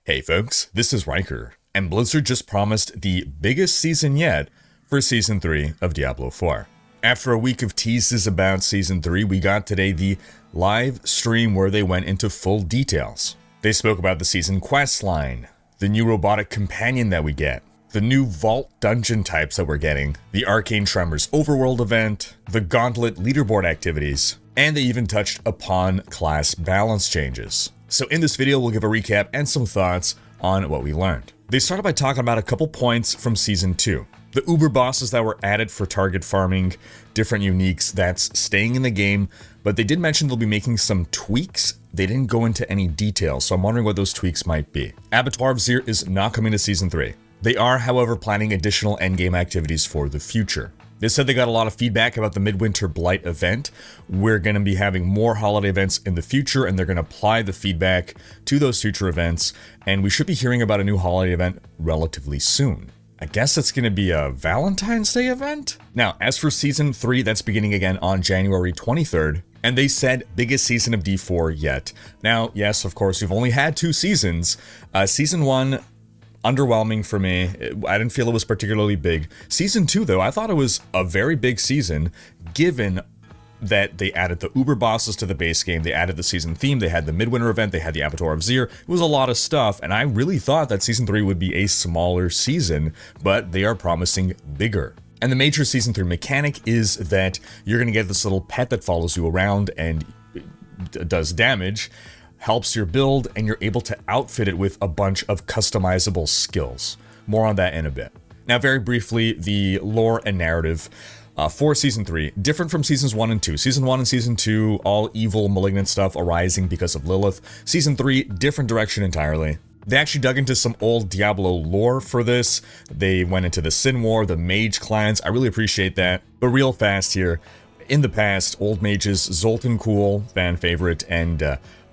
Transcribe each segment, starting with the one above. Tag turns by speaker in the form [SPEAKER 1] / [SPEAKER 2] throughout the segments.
[SPEAKER 1] Hey folks, this is Rhykker, and Blizzard just promised the biggest season yet for Season 3 of Diablo 4. After a week of teases about Season 3, we got today the live stream where they went into full details. They spoke about the season quest line, the new robotic companion that we get, the new vault dungeon types that we're getting, the Arcane Tremors overworld event, the Gauntlet leaderboard activities, and they even touched upon class balance changes. So in this video, we'll give a recap and some thoughts on what we learned. They started by talking about a couple points from Season 2. The Uber bosses that were added for target farming, different uniques that's staying in the game, but they did mention they'll be making some tweaks. They didn't go into any details, so I'm wondering what those tweaks might be. Abattoir of Zaeith is not coming to Season 3. They are, however, planning additional endgame activities for the future. They said they got a lot of feedback about the Midwinter Blight event. We're going to be having more holiday events in the future, and they're going to apply the feedback to those future events, and we should be hearing about a new holiday event relatively soon. I guess it's going to be a Valentine's Day event? Now, as for Season 3, that's beginning again on January 23rd, and they said biggest season of D4 yet. Now, yes, of course, we've only had 2 seasons. Season 1, underwhelming for me. I didn't feel it was particularly big. Season 2, though, I thought it was a very big season, given that they added the Uber bosses to the base game, they added the season theme, they had the Midwinter event, they had the Abattoir of Zaeith. It was a lot of stuff, and I really thought that Season 3 would be a smaller season, but they are promising bigger. And the major Season 3 mechanic is that you're going to get this little pet that follows you around and does damage, helps your build, and you're able to outfit it with a bunch of customizable skills. More on that in a bit. Now, very briefly, the lore and narrative for Season 3, different from Seasons 1 and 2. Season 1 and Season 2, all evil, malignant stuff arising because of Lilith. Season 3, different direction entirely. They actually dug into some old Diablo lore for this. They went into the Sin War, the mage clans. I really appreciate that. But real fast here, in the past, old mages Zoltan Kuhl, fan favorite, and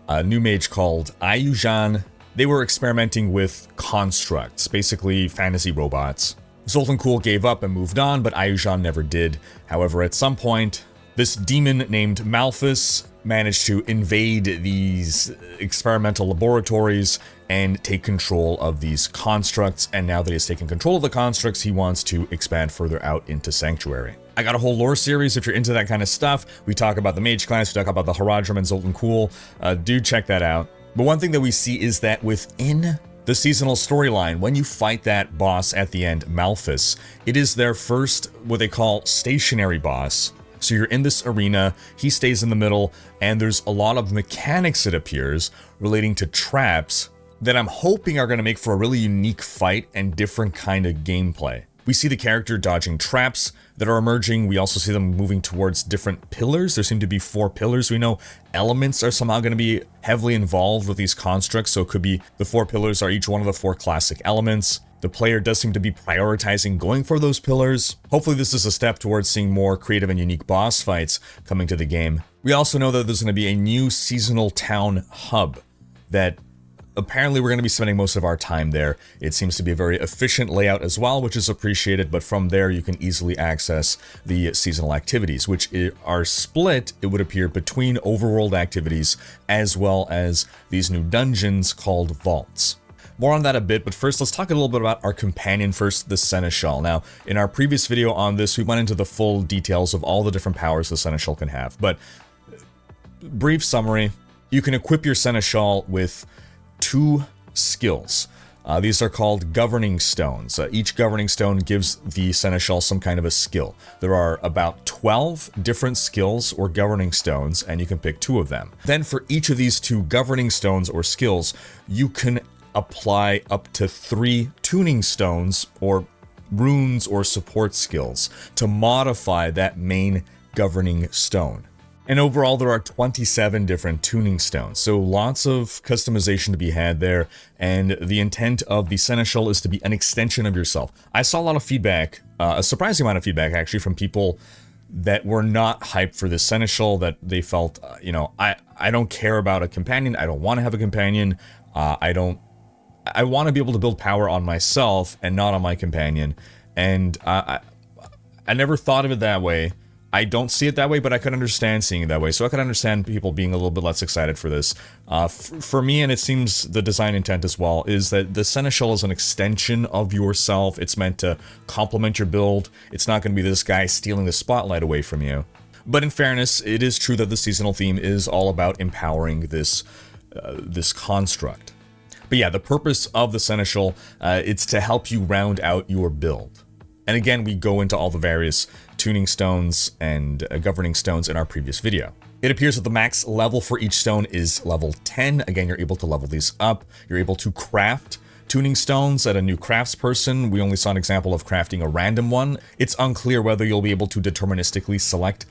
[SPEAKER 1] a new mage called Ayujan. They were experimenting with constructs, basically fantasy robots. Zoltan Kuhl gave up and moved on, but Ayujan never did. However, at some point, this demon named Malphus managed to invade these experimental laboratories and take control of these constructs, and now that he's taken control of the constructs, he wants to expand further out into Sanctuary. I got a whole lore series if you're into that kind of stuff. We talk about the mage class, we talk about the Haradrim and Zoltan Kuhl. Do check that out. But one thing that we see is that within the seasonal storyline, when you fight that boss at the end, Malphus, it is their first, what they call, stationary boss. So you're in this arena, he stays in the middle, and there's a lot of mechanics, it appears, relating to traps that I'm hoping are going to make for a really unique fight and different kind of gameplay. We see the character dodging traps that are emerging. We also see them moving towards different pillars. There seem to be 4 pillars. We know elements are somehow going to be heavily involved with these constructs, so it could be the 4 pillars are each one of the 4 classic elements. The player does seem to be prioritizing going for those pillars. Hopefully this is a step towards seeing more creative and unique boss fights coming to the game. We also know that there's going to be a new seasonal town hub that apparently we're going to be spending most of our time there. It seems to be a very efficient layout as well, which is appreciated, but from there you can easily access the seasonal activities, which are split, it would appear, between overworld activities as well as these new dungeons called vaults. More on that a bit, but first let's talk a little bit about our companion first, the Seneschal. Now, in our previous video on this, we went into the full details of all the different powers the Seneschal can have, but brief summary, you can equip your Seneschal with 2 skills. These are called governing stones. Each governing stone gives the Seneschal some kind of a skill. There are about 12 different skills or governing stones, and you can pick 2 of them. Then for each of these 2 governing stones or skills, you can apply up to 3 tuning stones or runes or support skills to modify that main governing stone. And overall, there are 27 different tuning stones, so lots of customization to be had there, and the intent of the Seneschal is to be an extension of yourself. I saw a lot of feedback, a surprising amount of feedback actually, from people that were not hyped for this Seneschal, that they felt, I don't care about a companion, I don't want to have a companion, I want to be able to build power on myself and not on my companion, and I never thought of it that way. I don't see it that way, but I could understand seeing it that way. So I could understand people being a little bit less excited for this. For me, and it seems the design intent as well, is that the Seneschal is an extension of yourself. It's meant to complement your build. It's not going to be this guy stealing the spotlight away from you. But in fairness, it is true that the seasonal theme is all about empowering this construct. But yeah, the purpose of the Seneschal, it's to help you round out your build. And again, we go into all the various tuning stones and governing stones in our previous video. It appears that the max level for each stone is level 10. Again, you're able to level these up. You're able to craft tuning stones at a new craftsperson. We only saw an example of crafting a random one. It's unclear whether you'll be able to deterministically select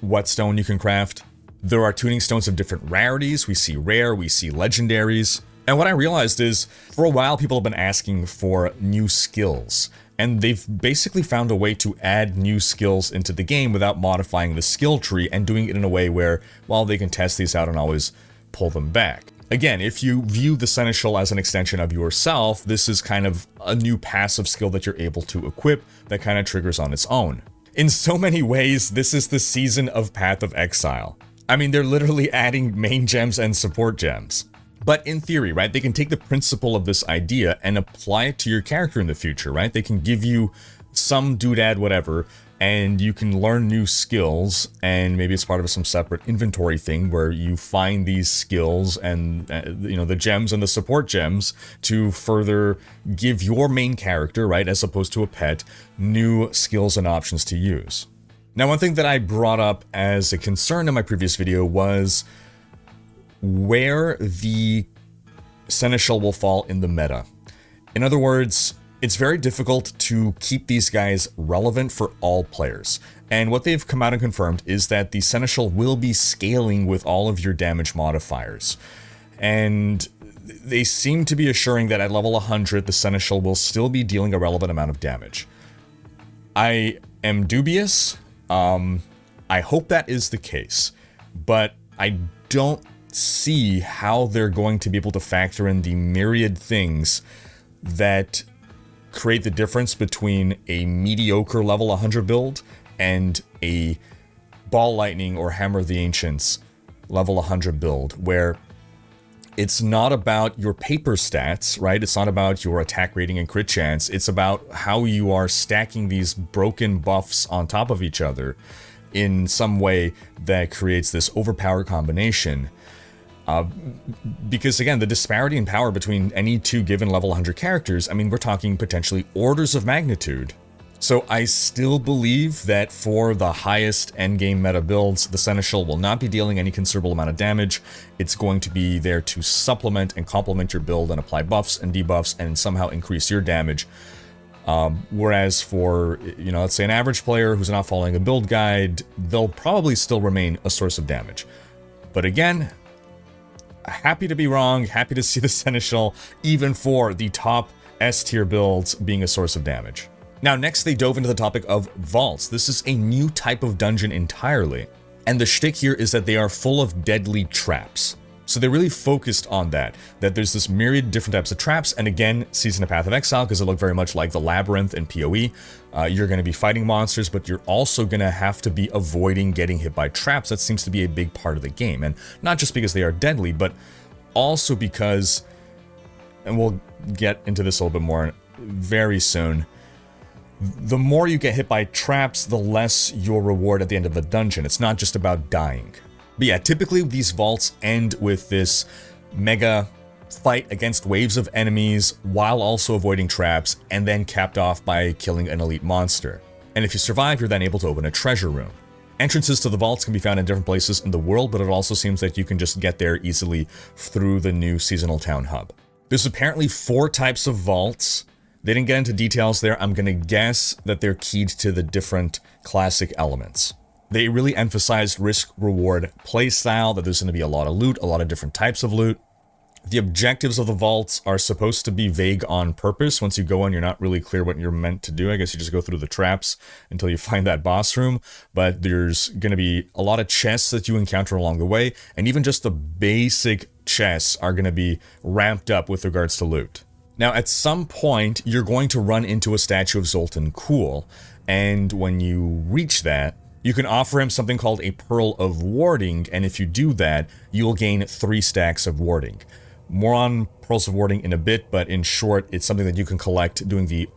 [SPEAKER 1] what stone you can craft. There are tuning stones of different rarities. We see rare, we see legendaries. And what I realized is, for a while, people have been asking for new skills. And they've basically found a way to add new skills into the game without modifying the skill tree and doing it in a way where, well, they can test these out and always pull them back. Again, if you view the Seneschal as an extension of yourself, this is kind of a new passive skill that you're able to equip that kind of triggers on its own. In so many ways, this is the season of Path of Exile. I mean, they're literally adding main gems and support gems. But in theory, right, they can take the principle of this idea and apply it to your character in the future, right? They can give you some doodad whatever, and you can learn new skills, and maybe it's part of some separate inventory thing where you find these skills and, the gems and the support gems to further give your main character, right, as opposed to a pet, new skills and options to use. Now, one thing that I brought up as a concern in my previous video was where the Seneschal will fall in the meta. In other words, it's very difficult to keep these guys relevant for all players. And what they've come out and confirmed is that the Seneschal will be scaling with all of your damage modifiers. And they seem to be assuring that at level 100, the Seneschal will still be dealing a relevant amount of damage. I am dubious. I hope that is the case, but I don't see how they're going to be able to factor in the myriad things that create the difference between a mediocre level 100 build and a Ball Lightning or Hammer of the Ancients level 100 build, where it's not about your paper stats, right? It's not about your attack rating and crit chance. It's about how you are stacking these broken buffs on top of each other in some way that creates this overpowered combination. Because again, the disparity in power between any two given level 100 characters, I mean, we're talking potentially orders of magnitude. So I still believe that for the highest endgame meta builds, the Seneschal will not be dealing any considerable amount of damage. It's going to be there to supplement and complement your build and apply buffs and debuffs and somehow increase your damage. Whereas for, let's say an average player who's not following a build guide, they'll probably still remain a source of damage. But again, happy to be wrong, happy to see the Seneschal, even for the top S tier builds, being a source of damage. Now, next they dove into the topic of vaults. This is a new type of dungeon entirely, and the shtick here is that they are full of deadly traps. So they really focused on that there's this myriad different types of traps, and again, Season of Path of Exile, because it looked very much like the Labyrinth in PoE. You're going to be fighting monsters, but you're also going to have to be avoiding getting hit by traps. That seems to be a big part of the game, and not just because they are deadly, but also because, and we'll get into this a little bit more very soon, the more you get hit by traps, the less your reward at the end of the dungeon. It's not just about dying. But yeah, typically these vaults end with this mega fight against waves of enemies while also avoiding traps, and then capped off by killing an elite monster. And if you survive, you're then able to open a treasure room. Entrances to the vaults can be found in different places in the world, but it also seems that you can just get there easily through the new Seasonal Town Hub. There's apparently 4 types of vaults. They didn't get into details there. I'm gonna guess that they're keyed to the different classic elements. They really emphasized risk-reward playstyle, that there's going to be a lot of loot, a lot of different types of loot. The objectives of the vaults are supposed to be vague on purpose. Once you go in, you're not really clear what you're meant to do. I guess you just go through the traps until you find that boss room. But there's going to be a lot of chests that you encounter along the way, and even just the basic chests are going to be ramped up with regards to loot. Now, at some point, you're going to run into a statue of Zoltan Kulle, and when you reach that, you can offer him something called a Pearl of Warding, and if you do that, you'll gain 3 stacks of warding. More on Pearls of Warding in a bit, but in short, it's something that you can collect doing the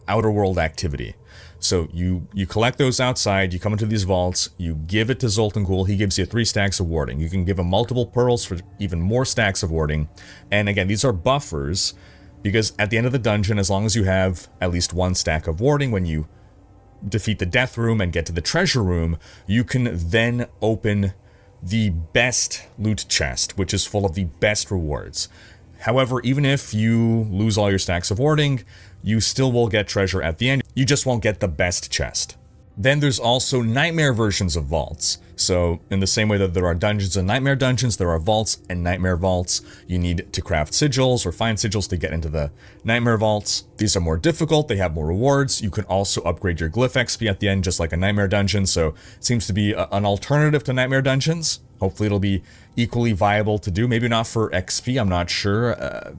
[SPEAKER 1] Outer World activity. So you collect those outside, you come into these vaults, you give it to Zoltangul, he gives you 3 stacks of warding. You can give him multiple pearls for even more stacks of warding. And again, these are buffers, because at the end of the dungeon, as long as you have at least 1 stack of warding, when you defeat the death room and get to the treasure room, you can then open the best loot chest, which is full of the best rewards. However, even if you lose all your stacks of warding, you still will get treasure at the end. You just won't get the best chest. Then there's also nightmare versions of vaults. So in the same way that there are dungeons and nightmare dungeons, there are vaults and nightmare vaults. You need to craft sigils or find sigils to get into the nightmare vaults. These are more difficult, they have more rewards. You can also upgrade your glyph XP at the end, just like a nightmare dungeon. So it seems to be an alternative to nightmare dungeons. Hopefully it'll be equally viable to do. Maybe not for XP, I'm not sure.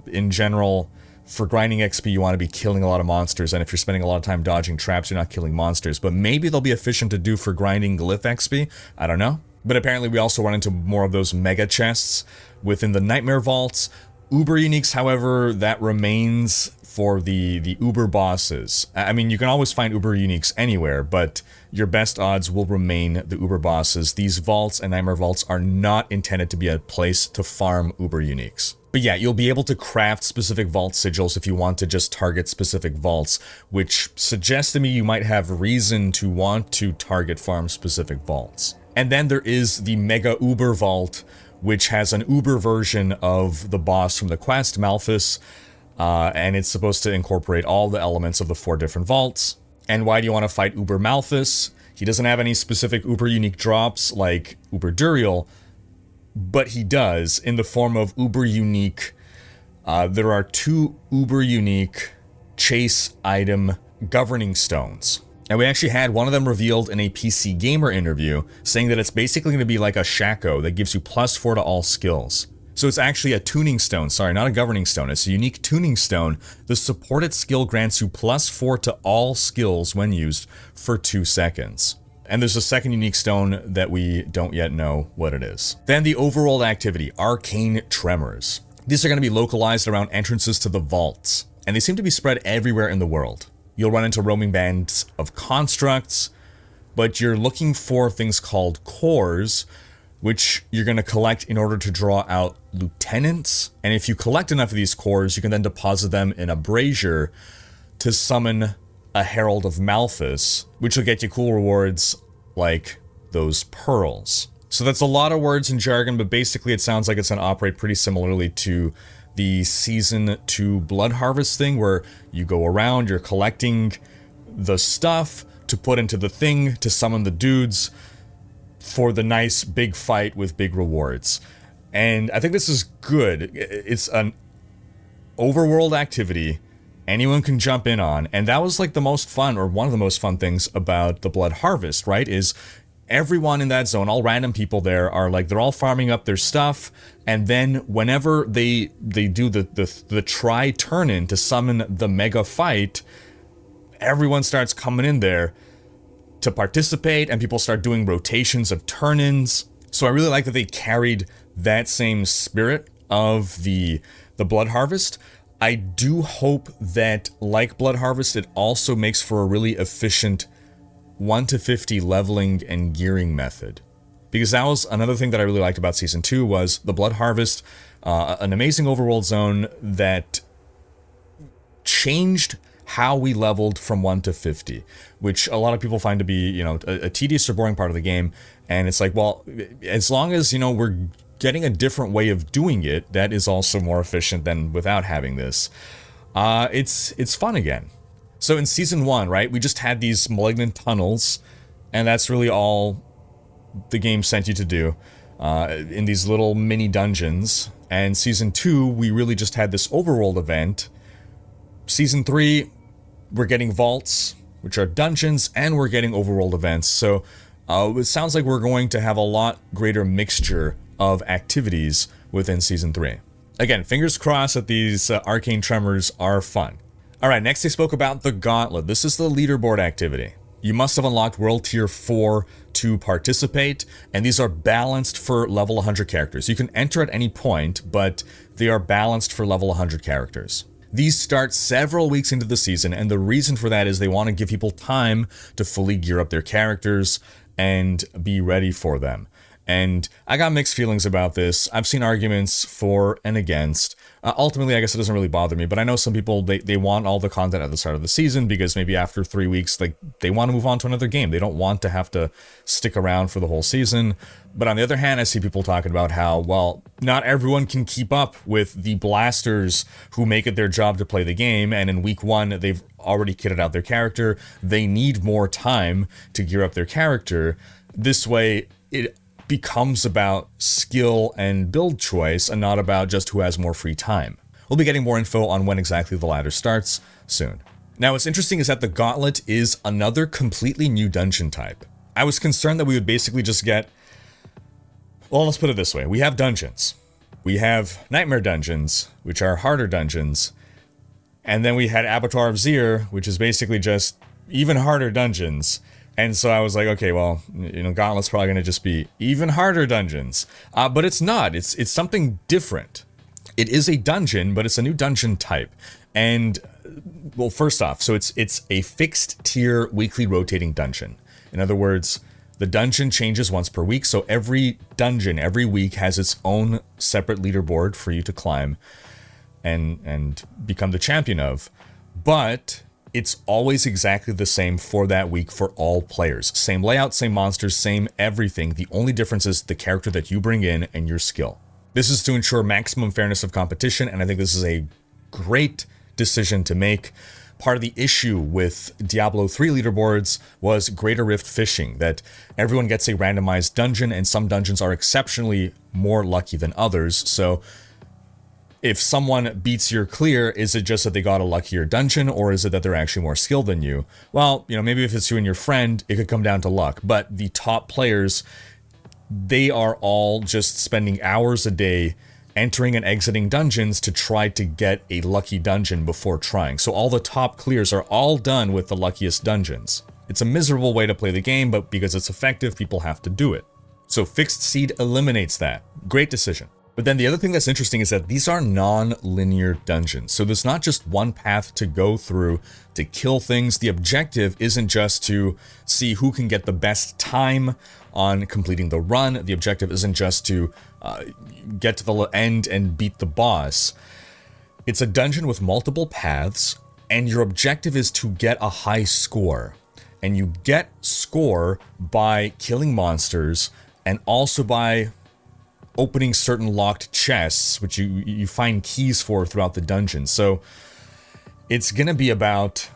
[SPEAKER 1] In general, for grinding XP, you want to be killing a lot of monsters, and if you're spending a lot of time dodging traps, you're not killing monsters. But maybe they'll be efficient to do for grinding glyph XP. I don't know. But apparently we also run into more of those mega chests within the Nightmare Vaults. Uber Uniques, however, that remains for the Uber bosses. I mean, you can always find Uber Uniques anywhere, but your best odds will remain the Uber bosses. These vaults and Nightmare Vaults are not intended to be a place to farm Uber Uniques. But yeah, you'll be able to craft specific vault sigils if you want to just target specific vaults, which suggests to me you might have reason to want to target farm specific vaults. And then there is the Mega Uber Vault, which has an Uber version of the boss from the quest, Malphus, and it's supposed to incorporate all the elements of the 4 different vaults. And why do you want to fight Uber Malphus? He doesn't have any specific Uber unique drops like Uber Duriel, but he does in the form of Uber unique. There are 2 Uber unique chase item governing stones. And we actually had one of them revealed in a PC Gamer interview, saying that it's basically going to be like a Shaco that gives you +4 to all skills. So it's actually a tuning stone, sorry, not a governing stone. It's a unique tuning stone. The supported skill grants you +4 to all skills when used for 2 seconds. And there's a second unique stone that we don't yet know what it is. Then the overworld activity, Arcane Tremors. These are going to be localized around entrances to the vaults, and they seem to be spread everywhere in the world. You'll run into roaming bands of constructs, but you're looking for things called cores, which you're going to collect in order to draw out lieutenants. And if you collect enough of these cores, you can then deposit them in a brazier to summon a Herald of Malphus, which will get you cool rewards like those pearls. So that's a lot of words and jargon, but basically it sounds like it's going to operate pretty similarly to the Season 2 Blood Harvest thing, where you go around, you're collecting the stuff to put into the thing to summon the dudes for the nice big fight with big rewards. And I think this is good. It's an overworld activity anyone can jump in on, and that was like the most fun, or one of the most fun things about the Blood Harvest, right? Is everyone in that zone, all random people there are like, they're all farming up their stuff, and then whenever they do the try turn-in to summon the mega fight, everyone starts coming in there to participate, and people start doing rotations of turn-ins. So I really like that they carried that same spirit of the Blood Harvest. I do hope that, like Blood Harvest, it also makes for a really efficient 1 to 50 leveling and gearing method. Because that was another thing that I really liked about Season 2 was the Blood Harvest, an amazing overworld zone that changed how we leveled from 1 to 50, which a lot of people find to be, you know, a tedious or boring part of the game. And it's like, well, as long as, you know, we're getting a different way of doing it, that is also more efficient than without having this. It's fun again. So in Season 1, right, we just had these malignant tunnels, and that's really all the game sent you to do, in these little mini dungeons. And Season 2, we really just had this overworld event. Season 3, we're getting vaults, which are dungeons, and we're getting overworld events. So it sounds like we're going to have a lot greater mixture of activities within Season 3. Again, fingers crossed that these Arcane Tremors are fun. Alright, next they spoke about the Gauntlet. This is the leaderboard activity. You must have unlocked World Tier 4 to participate, and these are balanced for level 100 characters. You can enter at any point, but they are balanced for level 100 characters. These start several weeks into the season, and the reason for that is they want to give people time to fully gear up their characters and be ready for them. And I got mixed feelings about this. I've seen arguments for and against. Ultimately, I guess it doesn't really bother me, but I know some people, they want all the content at the start of the season because maybe after 3 weeks, like, they want to move on to another game. They don't want to have to stick around for the whole season. But on the other hand, I see people talking about how, well, not everyone can keep up with the blasters who make it their job to play the game, and in week 1, they've already kitted out their character. They need more time to gear up their character. This way, it becomes about skill and build choice and not about just who has more free time. We'll be getting more info on when exactly the ladder starts soon. Now, what's interesting is that the Gauntlet is another completely new dungeon type. I was concerned that we would basically just get, well, let's put it this way. We have dungeons. We have nightmare dungeons, which are harder dungeons. And then we had Abattoir of Zir, which is basically just even harder dungeons. And so I was like, okay, well, Gauntlet's probably going to just be even harder dungeons. But it's not. It's something different. It is a dungeon, but it's a new dungeon type. And, well, first off, so it's a fixed tier weekly rotating dungeon. In other words, the dungeon changes once per week, so every dungeon, every week, has its own separate leaderboard for you to climb and become the champion of. But it's always exactly the same for that week for all players. Same layout, same monsters, same everything. The only difference is the character that you bring in and your skill. This is to ensure maximum fairness of competition, and I think this is a great decision to make. Part of the issue with Diablo 3 leaderboards was Greater Rift fishing, that everyone gets a randomized dungeon, and some dungeons are exceptionally more lucky than others. So if someone beats your clear, is it just that they got a luckier dungeon, or is it that they're actually more skilled than you? Well, maybe if it's you and your friend, it could come down to luck. But the top players, they are all just spending hours a day entering and exiting dungeons to try to get a lucky dungeon before trying. So all the top clears are all done with the luckiest dungeons. It's a miserable way to play the game, but because it's effective, people have to do it. So Fixed Seed eliminates that. Great decision. But then the other thing that's interesting is that these are non-linear dungeons. So there's not just one path to go through to kill things. The objective isn't just to see who can get the best time on completing the run. The objective isn't just to get to the end and beat the boss. It's a dungeon with multiple paths, and your objective is to get a high score. And you get score by killing monsters and also by opening certain locked chests, which you find keys for throughout the dungeon. So it's going to be about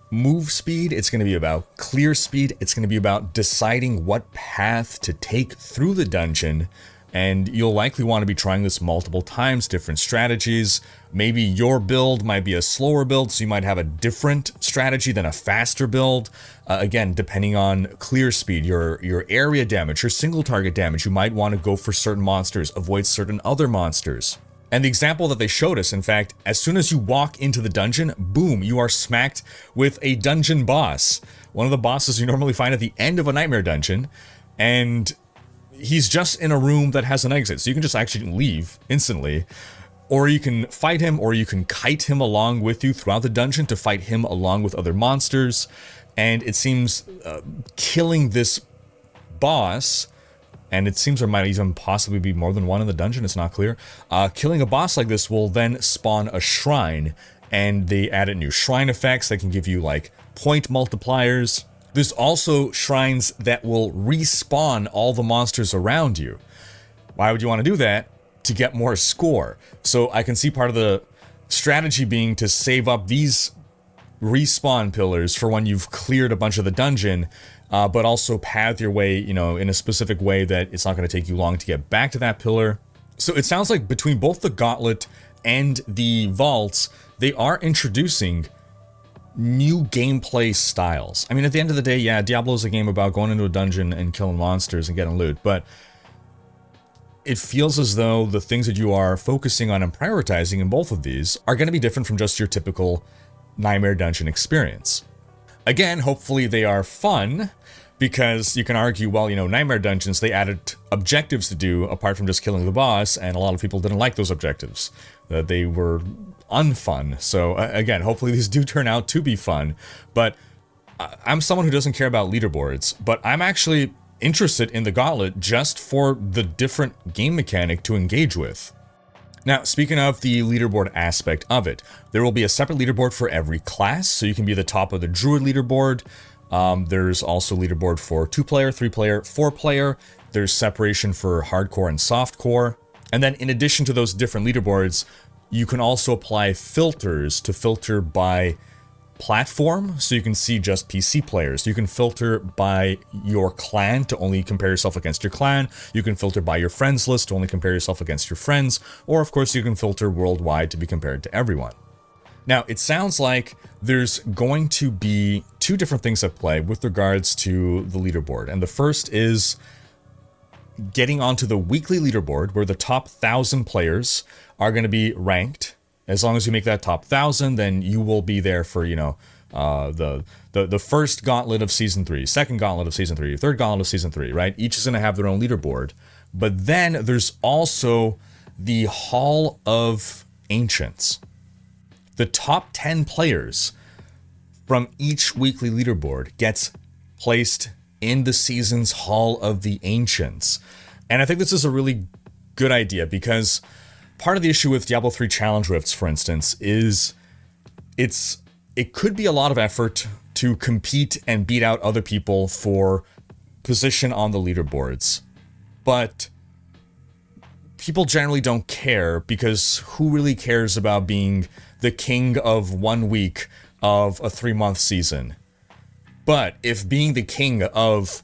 [SPEAKER 1] move speed, it's going to be about clear speed, it's going to be about deciding what path to take through the dungeon, and you'll likely want to be trying this multiple times, different strategies. Maybe your build might be a slower build, so you might have a different strategy than a faster build. Again, depending on clear speed, your area damage, your single target damage, you might want to go for certain monsters, avoid certain other monsters. And the example that they showed us, in fact, as soon as you walk into the dungeon, boom, you are smacked with a dungeon boss. One of the bosses you normally find at the end of a nightmare dungeon, and he's just in a room that has an exit, so you can just actually leave instantly. Or you can fight him, or you can kite him along with you throughout the dungeon to fight him along with other monsters. And it seems killing this boss, and it seems there might even possibly be more than one in the dungeon, it's not clear. Killing a boss like this will then spawn a shrine, and they added new shrine effects that can give you like point multipliers. There's also shrines that will respawn all the monsters around you. Why would you want to do that? To get more score. So I can see part of the strategy being to save up these respawn pillars for when you've cleared a bunch of the dungeon, but also path your way, in a specific way that it's not going to take you long to get back to that pillar. So it sounds like between both the Gauntlet and the vaults, they are introducing new gameplay styles. I mean, at the end of the day, yeah, Diablo is a game about going into a dungeon and killing monsters and getting loot, but it feels as though the things that you are focusing on and prioritizing in both of these are going to be different from just your typical Nightmare Dungeon experience. Again, hopefully they are fun, because you can argue, well, Nightmare Dungeons, they added objectives to do apart from just killing the boss, and a lot of people didn't like those objectives. They were unfun. So again, hopefully these do turn out to be fun. But I'm someone who doesn't care about leaderboards, but I'm actually interested in the Gauntlet just for the different game mechanic to engage with. Now, speaking of the leaderboard aspect of it, there will be a separate leaderboard for every class, so you can be the top of the Druid leaderboard. There's also leaderboard for 2-player, 3-player, 4-player. There's separation for hardcore and softcore. And then in addition to those different leaderboards, you can also apply filters to filter by platform, so you can see just PC players. You can filter by your clan to only compare yourself against your clan. You can filter by your friends list to only compare yourself against your friends. Or of course you can filter worldwide to be compared to everyone. Now, it sounds like there's going to be two different things at play with regards to the leaderboard. And the first is getting onto the weekly leaderboard, where the top 1,000 players are going to be ranked. As long as you make that top 1,000, then you will be there for, the first Gauntlet of Season 3, second Gauntlet of Season 3, third Gauntlet of Season 3, right? Each is going to have their own leaderboard. But then there's also the Hall of Ancients. The top 10 players from each weekly leaderboard gets placed in the season's Hall of the Ancients. And I think this is a really good idea, because part of the issue with Diablo 3 Challenge Rifts, for instance, is it could be a lot of effort to compete and beat out other people for position on the leaderboards. But people generally don't care, because who really cares about being the king of 1 week of a 3-month season? But if being the king of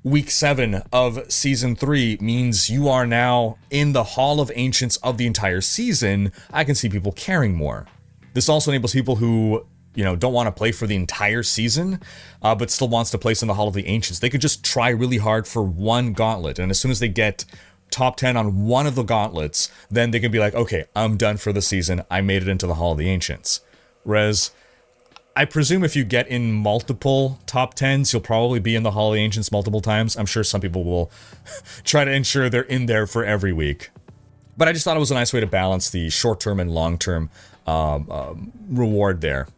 [SPEAKER 1] week 7 of season 3 means you are now in the Hall of Ancients of the entire season, I can see people caring more. This also enables people who, don't want to play for the entire season, but still wants to place in the Hall of the Ancients. They could just try really hard for one gauntlet, and as soon as they get top 10 on one of the gauntlets, then they can be like, okay, I'm done for the season. I made it into the Hall of the Ancients. Whereas, I presume if you get in multiple top 10s, you'll probably be in the Hall of the Ancients multiple times. I'm sure some people will try to ensure they're in there for every week. But I just thought it was a nice way to balance the short-term and long-term reward there.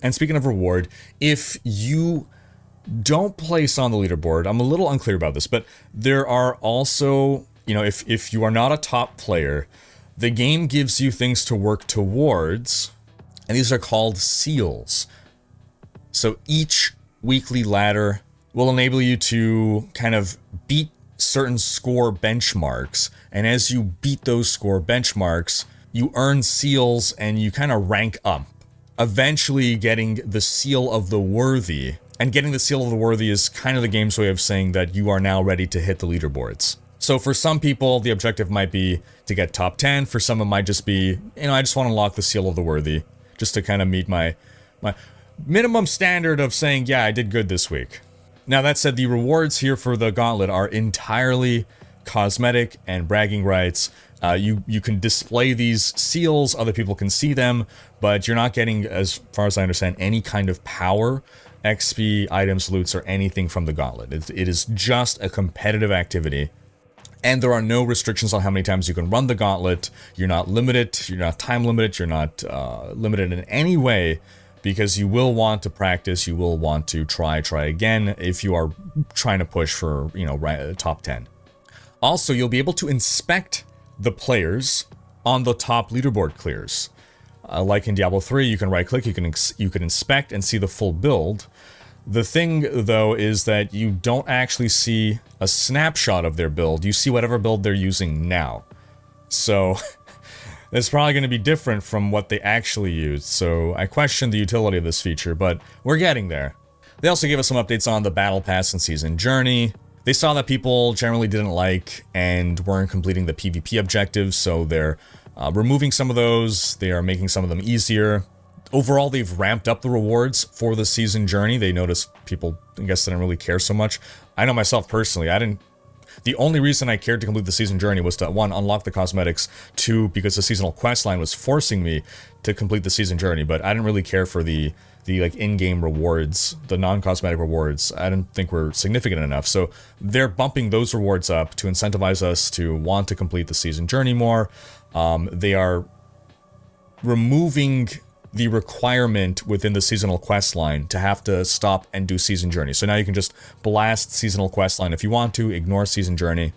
[SPEAKER 1] And speaking of reward, if you don't place on the leaderboard, I'm a little unclear about this, but there are also, if you are not a top player, the game gives you things to work towards, and these are called seals. So each weekly ladder will enable you to kind of beat certain score benchmarks, and as you beat those score benchmarks, you earn seals and you kind of rank up, eventually getting the Seal of the Worthy. And getting the Seal of the Worthy is kind of the game's way of saying that you are now ready to hit the leaderboards. So for some people, the objective might be to get top 10. For some, it might just be, I just want to unlock the Seal of the Worthy, just to kind of meet my minimum standard of saying, yeah, I did good this week. Now, that said, the rewards here for the Gauntlet are entirely cosmetic and bragging rights. You can display these seals, other people can see them, but you're not getting, as far as I understand, any kind of power, XP, items, loots, or anything from the Gauntlet. It is just a competitive activity. And there are no restrictions on how many times you can run the Gauntlet. You're not limited, you're not time limited, you're not limited in any way, because you will want to practice, you will want to try again if you are trying to push for, top 10. Also, you'll be able to inspect the players on the top leaderboard clears. Like in Diablo 3, you can right-click, you can inspect and see the full build. The thing, though, is that you don't actually see a snapshot of their build. You see whatever build they're using now. So, it's probably going to be different from what they actually used. So, I question the utility of this feature, but we're getting there. They also gave us some updates on the Battle Pass and Season Journey. They saw that people generally didn't like and weren't completing the PvP objectives, so they're removing some of those. They are making some of them easier. Overall, they've ramped up the rewards for the Season Journey. They noticed people, I guess, didn't really care so much. I know myself personally, the only reason I cared to complete the Season Journey was to, 1, unlock the cosmetics, 2, because the seasonal questline was forcing me to complete the season journey, but I didn't really care for the like in-game rewards, the non-cosmetic rewards. I didn't think were significant enough. So they're bumping those rewards up to incentivize us to want to complete the season journey more. They are removing the requirement within the seasonal quest line to have to stop and do season journey. So now you can just blast seasonal quest line if you want to, ignore season journey.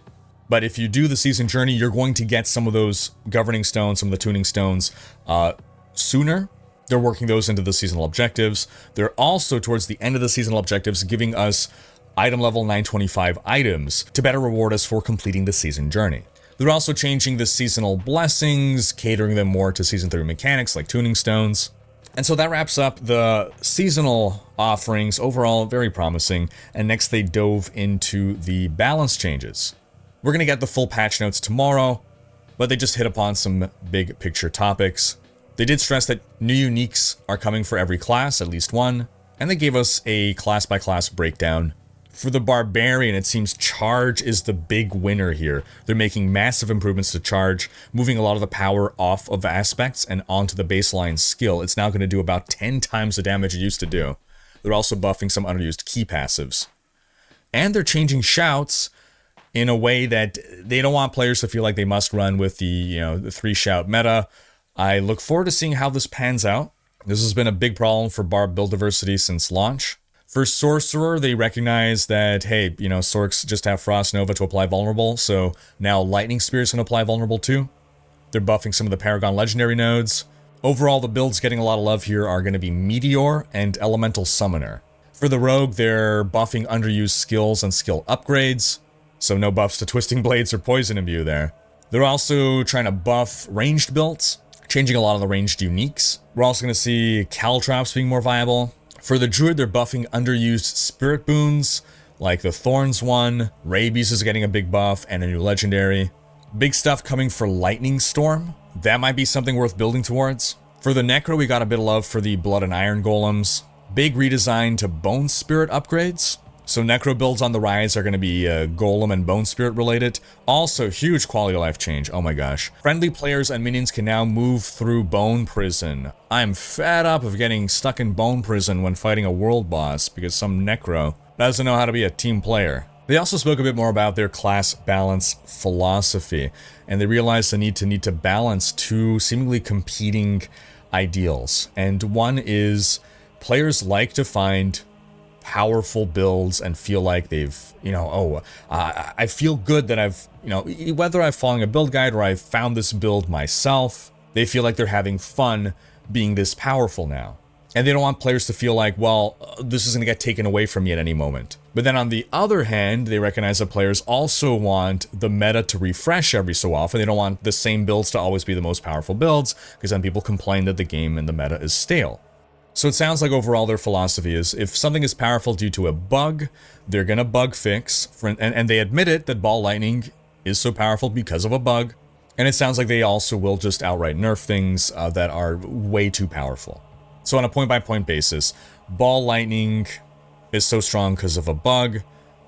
[SPEAKER 1] But if you do the season journey, you're going to get some of those governing stones, some of the tuning stones sooner. They're working those into the seasonal objectives. They're also, towards the end of the seasonal objectives, giving us item level 925 items to better reward us for completing the season journey. They're also changing the seasonal blessings, catering them more to Season 3 mechanics like tuning stones. And so that wraps up the seasonal offerings. Overall, very promising. And next they dove into the balance changes. We're going to get the full patch notes tomorrow, but they just hit upon some big picture topics. They did stress that new uniques are coming for every class, at least one, and they gave us a class-by-class breakdown. For the Barbarian, it seems Charge is the big winner here. They're making massive improvements to Charge, moving a lot of the power off of aspects and onto the baseline skill. It's now going to do about 10 times the damage it used to do. They're also buffing some underused key passives. And they're changing shouts in a way that they don't want players to feel like they must run with the 3-shout meta. I look forward to seeing how this pans out. This has been a big problem for Barb build diversity since launch. For Sorcerer, they recognize that, hey, Sorcs just have Frost Nova to apply vulnerable, so now Lightning Spears can apply vulnerable too. They're buffing some of the Paragon Legendary nodes. Overall, the builds getting a lot of love here are going to be Meteor and Elemental Summoner. For the Rogue, they're buffing underused skills and skill upgrades, so no buffs to Twisting Blades or Poison Imbue there. They're also trying to buff ranged builds, changing a lot of the ranged uniques. We're also going to see Caltrops being more viable. For the Druid, they're buffing underused spirit boons, like the Thorns one. Rabies is getting a big buff and a new legendary. Big stuff coming for Lightning Storm. That might be something worth building towards. For the Necro, we got a bit of love for the Blood and Iron Golems. Big redesign to Bone Spirit upgrades. So Necro builds on the rise are going to be Golem and Bone Spirit related. Also, huge quality of life change. Oh my gosh. Friendly players and minions can now move through Bone Prison. I'm fed up of getting stuck in Bone Prison when fighting a world boss because some Necro doesn't know how to be a team player. They also spoke a bit more about their class balance philosophy, and they realized the need to balance two seemingly competing ideals. And one is players like to find powerful builds and feel like they've, I feel good that I've, whether I'm following a build guide or I've found this build myself, they feel like they're having fun being this powerful now. And they don't want players to feel like, well, this is going to get taken away from me at any moment. But then on the other hand, they recognize that players also want the meta to refresh every so often. They don't want the same builds to always be the most powerful builds, because then people complain that the game and the meta is stale. So it sounds like overall their philosophy is if something is powerful due to a bug, they're going to bug fix. And they admit it that Ball Lightning is so powerful because of a bug. And it sounds like they also will just outright nerf things that are way too powerful. So on a point-by-point basis, Ball Lightning is so strong because of a bug.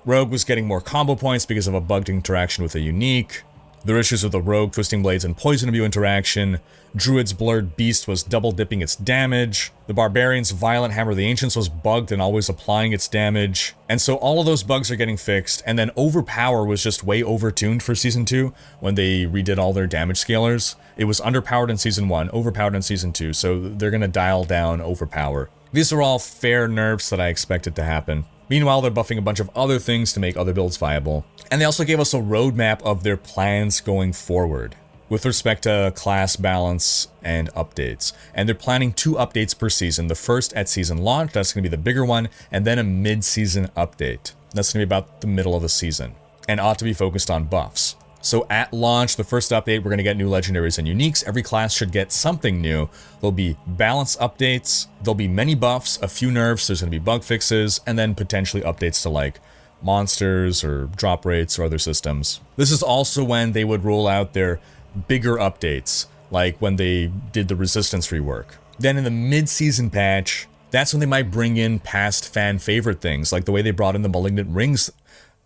[SPEAKER 1] Rogue was getting more combo points because of a bugged interaction with a unique. There are issues with the Rogue, Twisting Blades, and Poison Imbue interaction. Druid's Blurred Beast was double-dipping its damage. The Barbarian's Violent Hammer of the Ancients was bugged and always applying its damage. And so all of those bugs are getting fixed. And then Overpower was just way overtuned for Season 2 when they redid all their damage scalers. It was underpowered in Season 1, overpowered in Season 2, so they're going to dial down Overpower. These are all fair nerfs that I expected to happen. Meanwhile, they're buffing a bunch of other things to make other builds viable. And they also gave us a roadmap of their plans going forward with respect to class balance and updates. And they're planning 2 updates per season. The first at season launch, that's going to be the bigger one, and then a mid-season update. That's going to be about the middle of the season and ought to be focused on buffs. So at launch, the first update, we're going to get new legendaries and uniques. Every class should get something new. There'll be balance updates. There'll be many buffs, a few nerfs. There's going to be bug fixes, and then potentially updates to like monsters or drop rates or other systems. This is also when they would roll out their bigger updates, like when they did the resistance rework. Then in the mid-season patch, that's when they might bring in past fan favorite things, like the way they brought in the Malignant Rings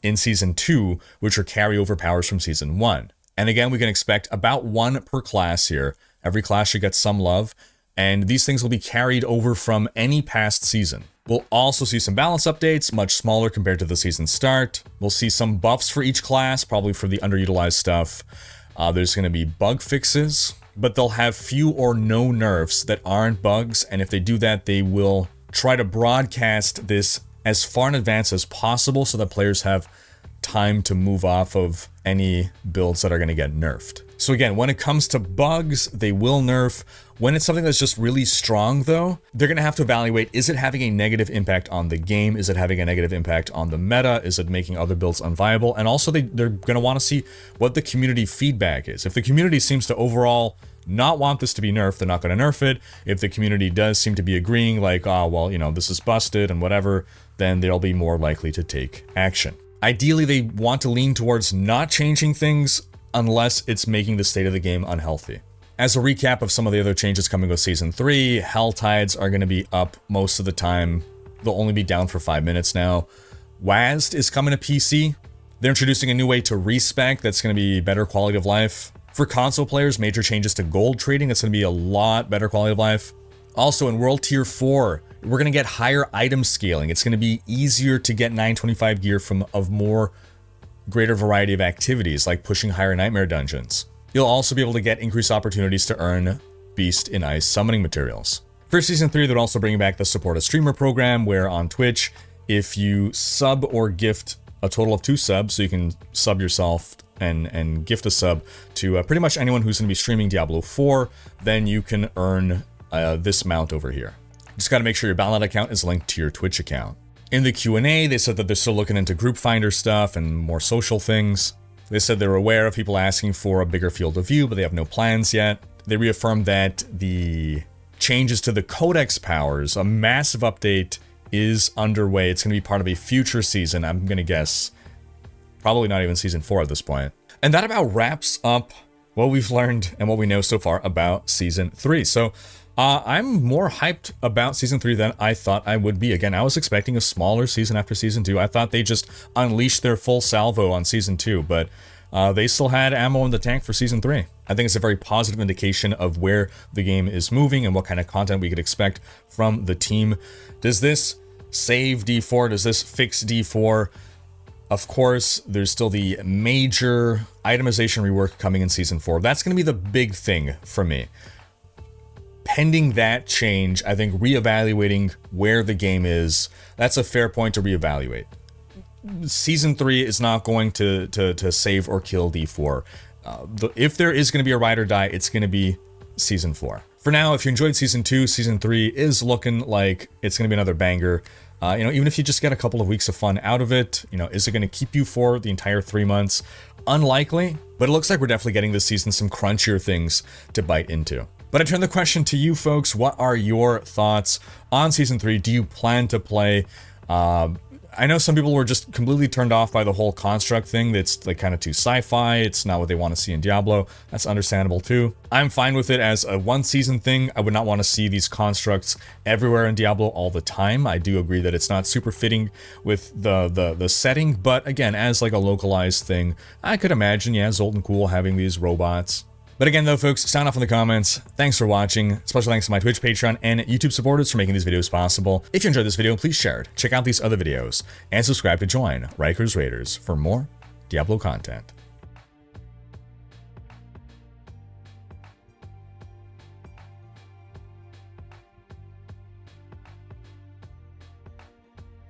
[SPEAKER 1] in Season 2, which are carryover powers from Season 1. And again, we can expect about 1 per class here. Every class should get some love. And these things will be carried over from any past season. We'll also see some balance updates, much smaller compared to the season start. We'll see some buffs for each class, probably for the underutilized stuff. There's going to be bug fixes, but they'll have few or no nerfs that aren't bugs. And if they do that, they will try to broadcast this as far in advance as possible so that players have time to move off of any builds that are going to get nerfed. So again, when it comes to bugs, they will nerf. When it's something that's just really strong though, they're going to have to evaluate, is it having a negative impact on the game? Is it having a negative impact on the meta? Is it making other builds unviable? And also they're going to want to see what the community feedback is. If the community seems to overall not want this to be nerfed, they're not going to nerf it. If the community does seem to be agreeing like, oh, well, you know, this is busted and whatever, then they'll be more likely to take action. Ideally, they want to lean towards not changing things unless it's making the state of the game unhealthy. As a recap of some of the other changes coming with Season 3, Hell Tides are going to be up most of the time. They'll only be down for 5 minutes now. WASD is coming to PC. They're introducing a new way to respec that's going to be better quality of life. For console players, major changes to gold trading. That's going to be a lot better quality of life. Also, in World Tier 4, we're going to get higher item scaling. It's going to be easier to get 925 gear from more greater variety of activities, like pushing higher nightmare dungeons. You'll also be able to get increased opportunities to earn Beast in Ice summoning materials. For Season 3, they're also bringing back the Support a Streamer program, where on Twitch, if you sub or gift a total of 2 subs, so you can sub yourself and gift a sub to pretty much anyone who's going to be streaming Diablo 4, then you can earn this amount over here. Just got to make sure your Gauntlet account is linked to your Twitch account. In the Q&A, they said that they're still looking into group finder stuff and more social things. They said they're aware of people asking for a bigger field of view, but they have no plans yet. They reaffirmed that the changes to the Codex powers, a massive update, is underway. It's going to be part of a future season. I'm going to guess probably not even Season 4 at this point. And that about wraps up what we've learned and what we know so far about Season 3. So I'm more hyped about Season 3 than I thought I would be. Again, I was expecting a smaller season after Season 2. I thought they just unleashed their full salvo on Season 2, but they still had ammo in the tank for Season 3. I think it's a very positive indication of where the game is moving and what kind of content we could expect from the team. Does this save D4? Does this fix D4? Of course, there's still the major itemization rework coming in Season 4. That's going to be the big thing for me. Pending that change, I think reevaluating where the game is, that's a fair point to reevaluate. Season 3 is not going to save or kill D4. If there is going to be a ride or die, it's going to be Season 4. For now, if you enjoyed Season 2, Season 3 is looking like it's going to be another banger. Even if you just get a couple of weeks of fun out of it, is it going to keep you for the entire 3 months? Unlikely, but it looks like we're definitely getting this season some crunchier things to bite into. But I turn the question to you folks. What are your thoughts on Season 3? Do you plan to play? I know some people were just completely turned off by the whole construct thing. That's like kind of too sci-fi. It's not what they want to see in Diablo. That's understandable too. I'm fine with it as a one-season thing. I would not want to see these constructs everywhere in Diablo all the time. I do agree that it's not super fitting with the setting, but again, as like a localized thing, I could imagine, yeah, Zoltan Cool having these robots. But again, though, folks, sound off in the comments. Thanks for watching. Special thanks to my Twitch, Patreon, and YouTube supporters for making these videos possible. If you enjoyed this video, please share it. Check out these other videos, and subscribe to join Rhykkers Raiders for more Diablo content.